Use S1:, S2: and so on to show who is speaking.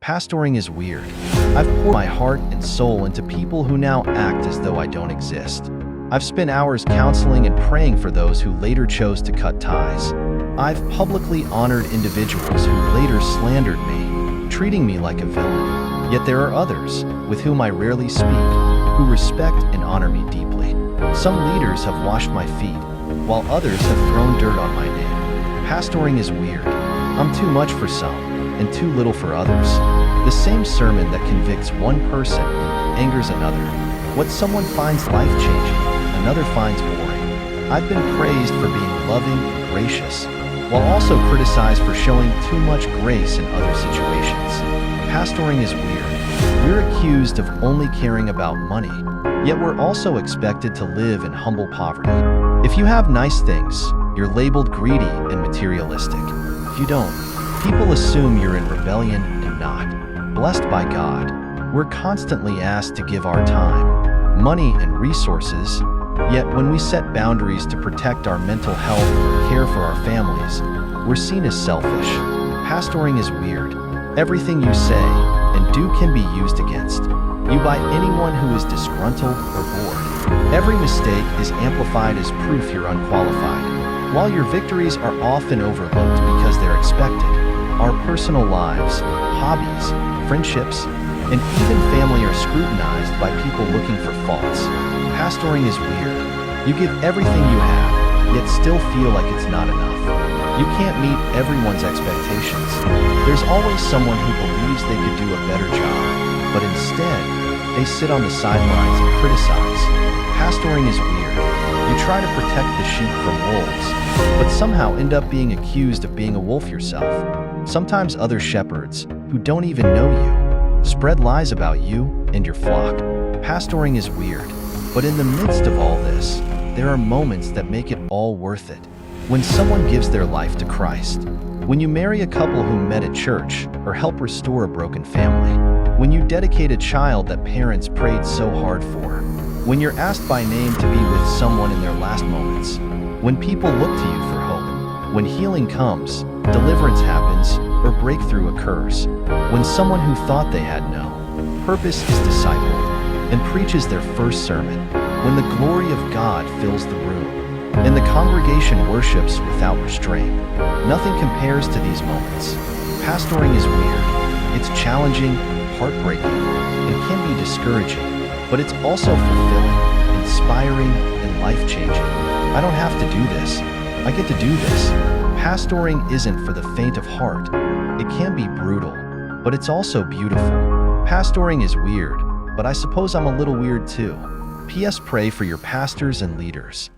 S1: Pastoring is weird. I've poured my heart and soul into people who now act as though I don't exist. I've spent hours counseling and praying for those who later chose to cut ties. I've publicly honored individuals who later slandered me, treating me like a villain. Yet there are others, with whom I rarely speak, who respect and honor me deeply. Some leaders have washed my feet, while others have thrown dirt on my name. Pastoring is weird. I'm too much for some, and too little for others. The same sermon that convicts one person angers another. What someone finds life-changing, another finds boring. I've been praised for being loving and gracious, while also criticized for showing too much grace in other situations. Pastoring is weird. We're accused of only caring about money, yet we're also expected to live in humble poverty. If you have nice things, you're labeled greedy and materialistic. If you don't, people assume you're in rebellion and not. Blessed by God, we're constantly asked to give our time, money, and resources, yet when we set boundaries to protect our mental health or care for our families, we're seen as selfish. Pastoring is weird. Everything you say and do can be used against you by anyone who is disgruntled or bored. Every mistake is amplified as proof you're unqualified. While your victories are often overlooked because they're expected, our personal lives, hobbies, friendships, and even family are scrutinized by people looking for faults. Pastoring is weird. You give everything you have, yet still feel like it's not enough. You can't meet everyone's expectations. There's always someone who believes they could do a better job, but instead, they sit on the sidelines and criticize. Pastoring is weird. You try to protect the sheep from wolves, but somehow end up being accused of being a wolf yourself. Sometimes other shepherds, who don't even know you, spread lies about you and your flock. Pastoring is weird, but in the midst of all this, there are moments that make it all worth it. When someone gives their life to Christ, when you marry a couple who met at church or help restore a broken family, when you dedicate a child that parents prayed so hard for, when you're asked by name to be with someone in their last moments, when people look to you for hope, when healing comes, deliverance happens, or breakthrough occurs, when someone who thought they had no purpose is discipled and preaches their first sermon, when the glory of God fills the room, and the congregation worships without restraint. Nothing compares to these moments. Pastoring is weird. It's challenging, heartbreaking, and can be discouraging, but it's also fulfilling, inspiring, and life-changing. I don't have to do this. I get to do this. Pastoring isn't for the faint of heart. It can be brutal, but it's also beautiful. Pastoring is weird, but I suppose I'm a little weird too. P.S. Pray for your pastors and leaders.